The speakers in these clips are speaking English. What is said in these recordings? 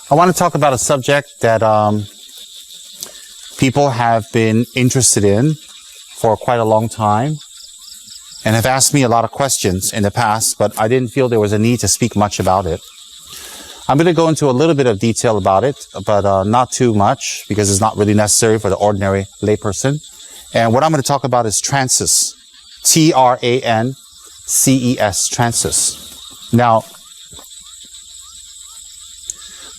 I want to talk about a subject that people have been interested in for quite a long time and have asked me a lot of questions in the past, but I didn't feel there was a need to speak much about it. I'm going to go into a little bit of detail about it, but not too much because it's not really necessary for the ordinary layperson. And what I'm going to talk about is trances. T-R-A-N-C-E-S, trances. Now,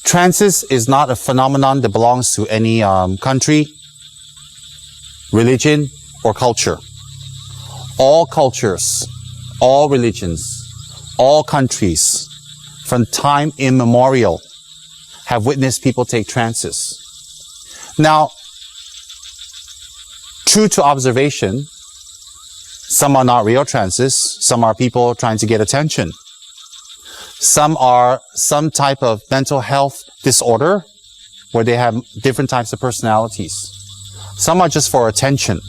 trances is not a phenomenon that belongs to any country, religion, or culture. All cultures, all religions, all countries, from time immemorial, have witnessed people take trances. Now, true to observation, some are not real trances, some are people trying to get attention. Some are some type of mental health disorder where they have different types of personalities. Some are just for attention,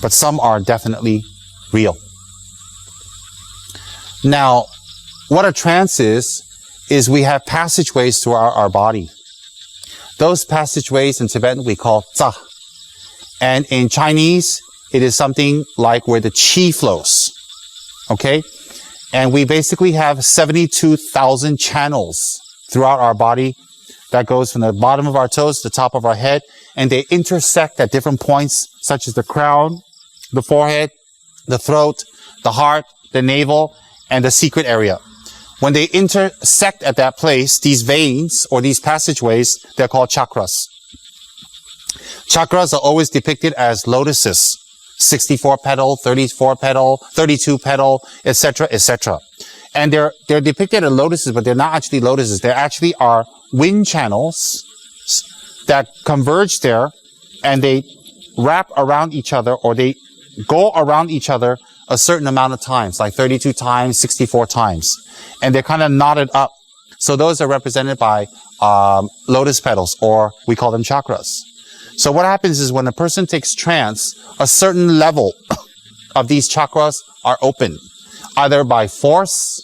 but some are definitely real. Now, what a trance is we have passageways through our body. Those passageways in Tibetan we call za. And in Chinese, it is something like where the qi flows. Okay? And we basically have 72,000 channels throughout our body that goes from the bottom of our toes to the top of our head, and they intersect at different points, such as the crown, the forehead, the throat, the heart, the navel, and the secret area. When they intersect at that place, these veins or these passageways, they're called chakras. Chakras are always depicted as lotuses. 64 petal, 34 petal, 32 petal, etc., etc. And they're depicted as lotuses, but they're not actually lotuses. They actually are wind channels that converge there, and they wrap around each other, or they go around each other a certain amount of times, like 32 times, 64 times. And they're kind of knotted up. So those are represented by lotus petals, or we call them chakras. So what happens is when a person takes trance, a certain level of these chakras are open, either by force,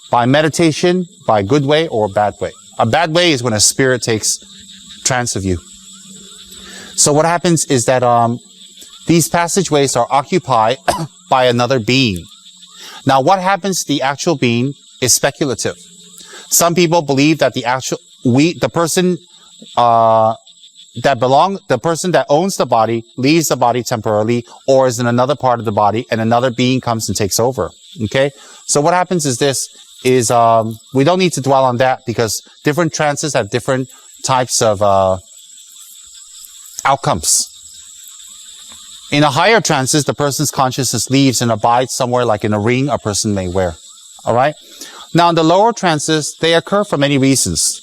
by meditation, by good way, or bad way. A bad way is when a spirit takes trance of you. So what happens is that these passageways are occupied by another being. Now, what happens to the actual being is speculative. Some people believe that the person that owns the body leaves the body temporarily, or is in another part of the body, and another being comes and takes over. Okay? So what happens is we don't need to dwell on that because different trances have different types of outcomes. In a higher trances, the person's consciousness leaves and abides somewhere like in a ring a person may wear. Alright? Now, in the lower trances, they occur for many reasons.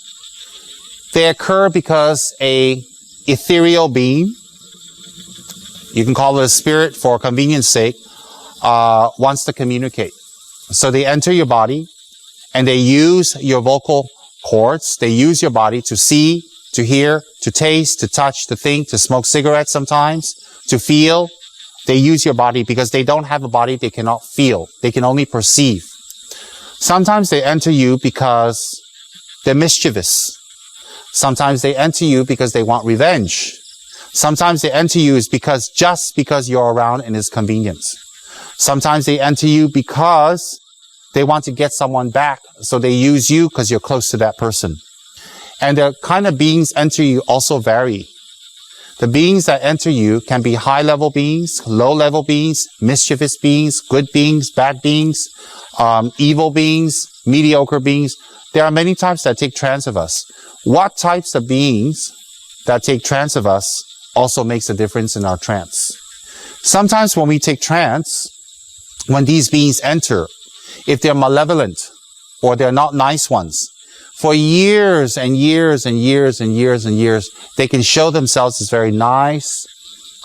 They occur because a ethereal being, you can call it a spirit for convenience sake, wants to communicate. So they enter your body and they use your vocal cords. They use your body to see, to hear, to taste, to touch, to think, to smoke cigarettes sometimes, to feel. They use your body because they don't have a body they cannot feel. They can only perceive. Sometimes they enter you because they're mischievous. Sometimes they enter you because they want revenge. Sometimes they enter you just because you're around and it's convenient. Sometimes they enter you because they want to get someone back, so they use you because you're close to that person. And the kind of beings enter you also vary. The beings that enter you can be high-level beings, low-level beings, mischievous beings, good beings, bad beings, evil beings, mediocre beings. There are many types that take trance of us. What types of beings that take trance of us also makes a difference in our trance. Sometimes when we take trance, when these beings enter, if they're malevolent or they're not nice ones, for years and years and years and years and years, they can show themselves as very nice,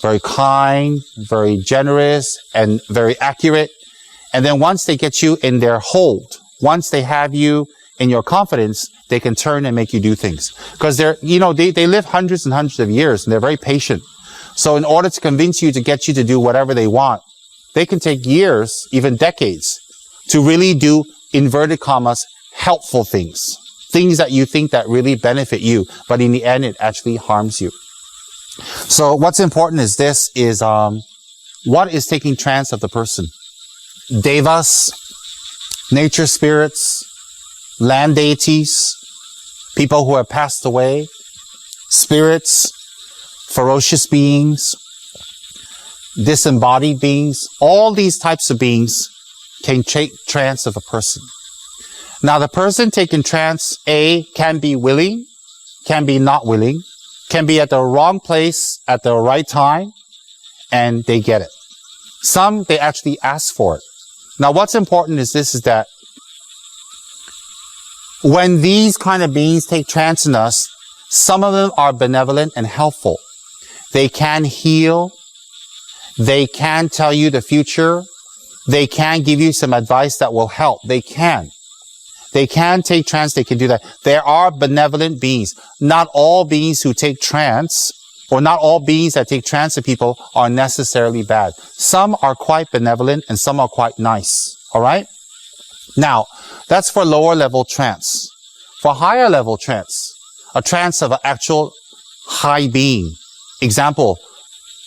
very kind, very generous, and very accurate. And then once they get you in their hold, once they have you in your confidence, they can turn and make you do things. Because they live hundreds and hundreds of years and they're very patient. So in order to convince you, to get you to do whatever they want, they can take years, even decades, to really do, inverted commas, helpful things things that you think that really benefit you, but in the end, it actually harms you. So what's important is this, is what is taking trance of the person? Devas, nature spirits, land deities, people who have passed away, spirits, ferocious beings, disembodied beings, all these types of beings can take trance of a person. Now, the person taking trance, A, can be willing, can be not willing, can be at the wrong place at the right time, and they get it. Some, they actually ask for it. Now, what's important is this, is that when these kind of beings take trance in us, some of them are benevolent and helpful. They can heal. They can tell you the future. They can give you some advice that will help. They can. They can take trance. They can do that. There are benevolent beings. Not all beings who take trance, or not all beings that take trance of people, are necessarily bad. Some are quite benevolent and some are quite nice. All right? Now, that's for lower level trance. For higher level trance, a trance of an actual high being. Example,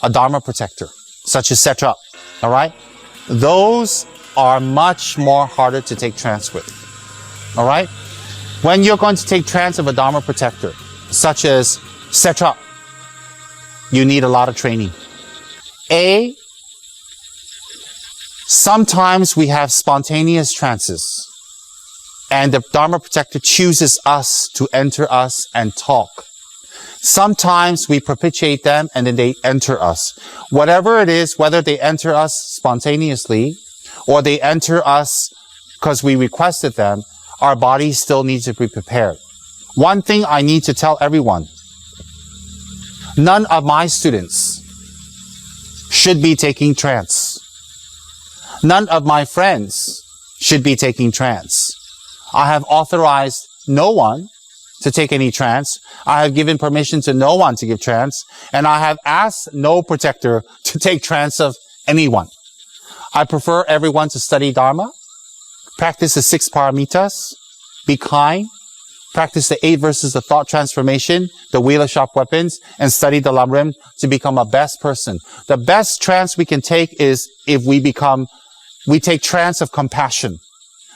a Dharma protector, such as Setra. All right? Those are much more harder to take trance with. All right? When you're going to take trance of a Dharma protector, such as Setra, you need a lot of training. Sometimes we have spontaneous trances, and the Dharma protector chooses us to enter us and talk. Sometimes we propitiate them and then they enter us. Whatever it is, whether they enter us spontaneously or they enter us because we requested them, our body still needs to be prepared. One thing I need to tell everyone: none of my students should be taking trance. None of my friends should be taking trance. I have authorized no one to take any trance. I have given permission to no one to give trance. And I have asked no protector to take trance of anyone. I prefer everyone to study Dharma, practice the 6 paramitas, be kind, practice the 8 verses of thought transformation, the wheel of sharp weapons, and study the Lamrim to become a best person. The best trance we can take is if we take trance of compassion.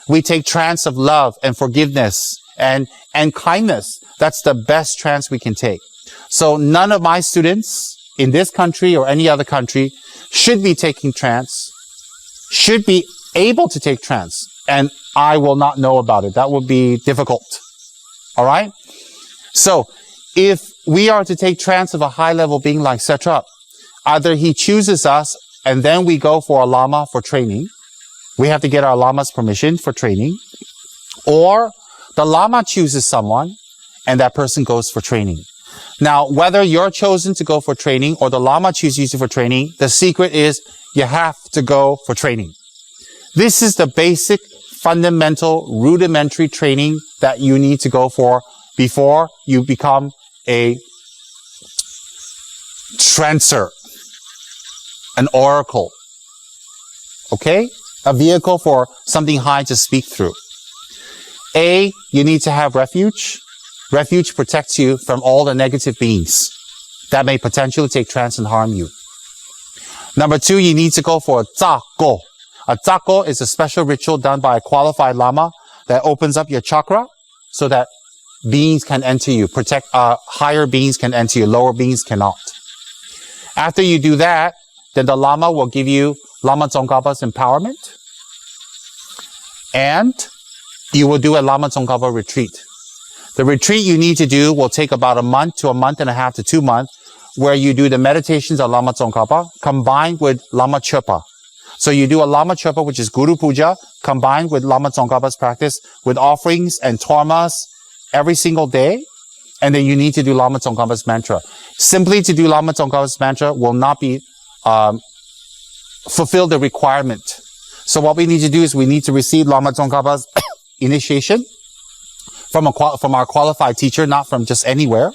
We take trance of love and forgiveness and kindness. That's the best trance we can take. So none of my students in this country or any other country should be taking trance, should be able to take trance, and I will not know about it. That would be difficult. All right? So if we are to take trance of a high-level being like Setra, either he chooses us and then we go for a Lama for training. We have to get our Lama's permission for training. Or the Lama chooses someone and that person goes for training. Now, whether you're chosen to go for training or the Lama chooses you for training, the secret is you have to go for training. This is the basic, fundamental, rudimentary training that you need to go for before you become a trancer, an oracle. Okay? A vehicle for something high to speak through. You need to have refuge. Refuge protects you from all the negative beings that may potentially take trance and harm you. Number 2, you need to go for a zako. A zako is a special ritual done by a qualified Lama that opens up your chakra so that beings can enter you. Higher beings can enter you. Lower beings cannot. After you do that, then the Lama will give you Lama Tsongkhapa's empowerment. And you will do a Lama Tsongkhapa retreat. The retreat you need to do will take about a month to a month and a half to 2 months, where you do the meditations of Lama Tsongkhapa combined with Lama Chöpa. So you do a Lama Chöpa, which is Guru Puja, combined with Lama Tsongkhapa's practice with offerings and tormas every single day. And then you need to do Lama Tsongkhapa's mantra. Simply to do Lama Tsongkhapa's mantra will not be fulfill the requirement. So what we need to do is we need to receive Lama Tsongkhapa's initiation from our qualified teacher, not from just anywhere.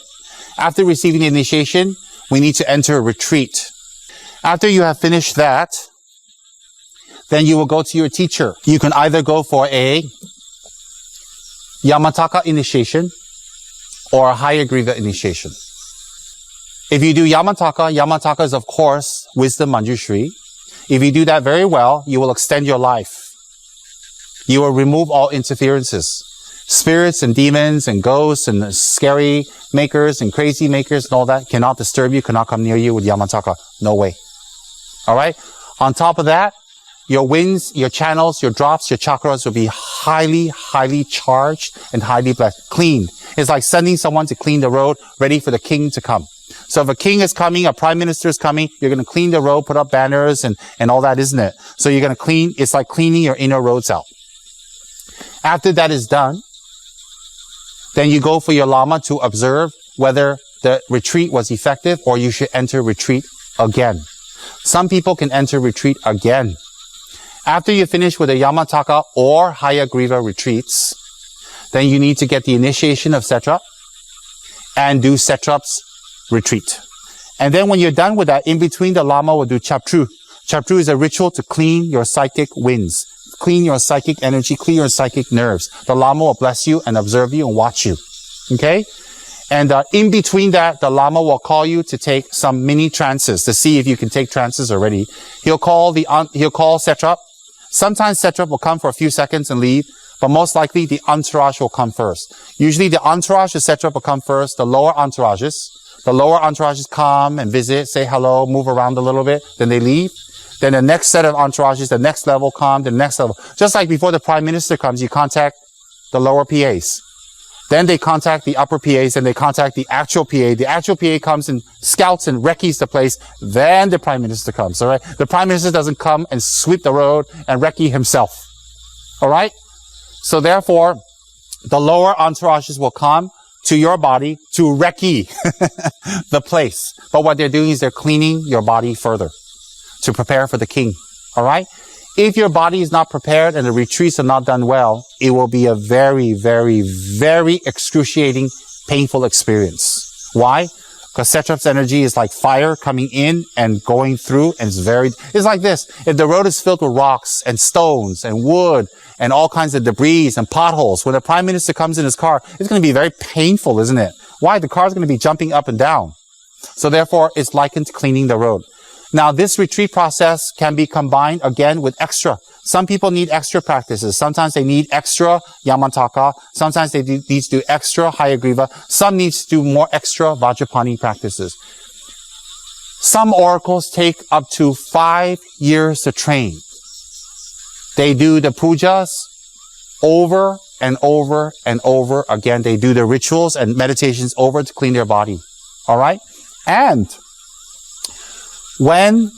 After receiving the initiation, we need to enter a retreat. After you have finished that, then you will go to your teacher. You can either go for a Yamataka initiation, or a Hayagriva initiation. If you do Yamataka, Yamataka is of course wisdom manjushri. If you do that very well, you will extend your life. You will remove all interferences. Spirits and demons and ghosts and scary makers and crazy makers and all that cannot disturb you, cannot come near you with Yamataka. No way. Alright? On top of that, your winds, your channels, your drops, your chakras will be highly, highly charged and highly blessed. Clean. It's like sending someone to clean the road, ready for the king to come. So if a king is coming, a prime minister is coming, you're going to clean the road, put up banners and all that, isn't it? So you're going to clean, it's like cleaning your inner roads out. After that is done, then you go for your lama to observe whether the retreat was effective or you should enter retreat again. Some people can enter retreat again. After you finish with the Yamataka or Hayagriva retreats, then you need to get the initiation of Satrap and do Satrap's retreat. And then when you're done with that, in between the Lama will do Chaptru. Chaptru is a ritual to clean your psychic winds, clean your psychic energy, clean your psychic nerves. The Lama will bless you and observe you and watch you. Okay? And in between that, the Lama will call you to take some mini trances to see if you can take trances already. He'll call Satrap. Sometimes Satrap will come for a few seconds and leave, but most likely the entourage will come first. Usually the entourage, the Satrap will come first, the lower entourages. The lower entourages come and visit, say hello, move around a little bit, then they leave. Then the next set of entourages, the next level come, the next level. Just like before the prime minister comes, you contact the lower PAs. Then they contact the upper PAs and they contact the actual PA. The actual PA comes and scouts and recce's the place. Then the prime minister comes, all right? The prime minister doesn't come and sweep the road and recce himself, all right? So therefore, the lower entourages will come to your body to recce the place. But what they're doing is they're cleaning your body further to prepare for the king, all right? If your body is not prepared and the retreats are not done well, it will be a very, very, very excruciating, painful experience. Why? Because Satrap's energy is like fire coming in and going through, and it's like this. If the road is filled with rocks and stones and wood and all kinds of debris and potholes, when the prime minister comes in his car, it's going to be very painful, isn't it? Why? The car is going to be jumping up and down. So therefore, it's likened to cleaning the road. Now, this retreat process can be combined again with extra. Some people need extra practices. Sometimes they need extra Yamataka. Sometimes they need to do extra Hayagriva. Some need to do more extra Vajrapani practices. Some oracles take up to 5 years to train. They do the pujas over and over and over again. They do the rituals and meditations over to clean their body. All right? And when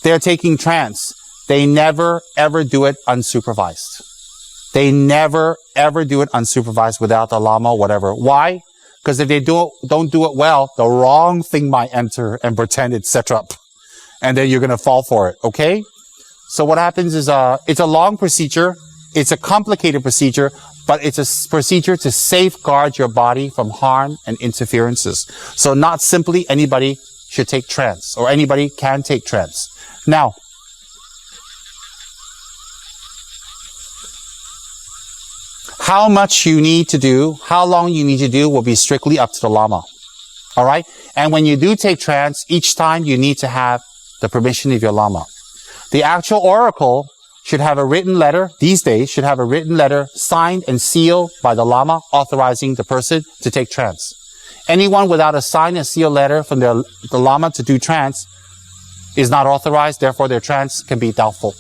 they're taking trance, they never ever do it unsupervised. They never ever do it unsupervised without the Lama, whatever. Why? Because if they don't do it well, the wrong thing might enter and pretend it's Satrap. And then you're going to fall for it, okay? So what happens is, it's a long procedure. It's a complicated procedure, but it's a procedure to safeguard your body from harm and interferences. So not simply anybody should take trance, or anybody can take trance. Now, how much you need to do, how long you need to do will be strictly up to the Lama. All right? And when you do take trance, each time you need to have the permission of your Lama. The actual oracle should have a written letter, these days, should have a written letter signed and sealed by the Lama authorizing the person to take trance. Anyone without a signed and sealed letter from the Lama to do trance is not authorized, therefore their trance can be doubtful.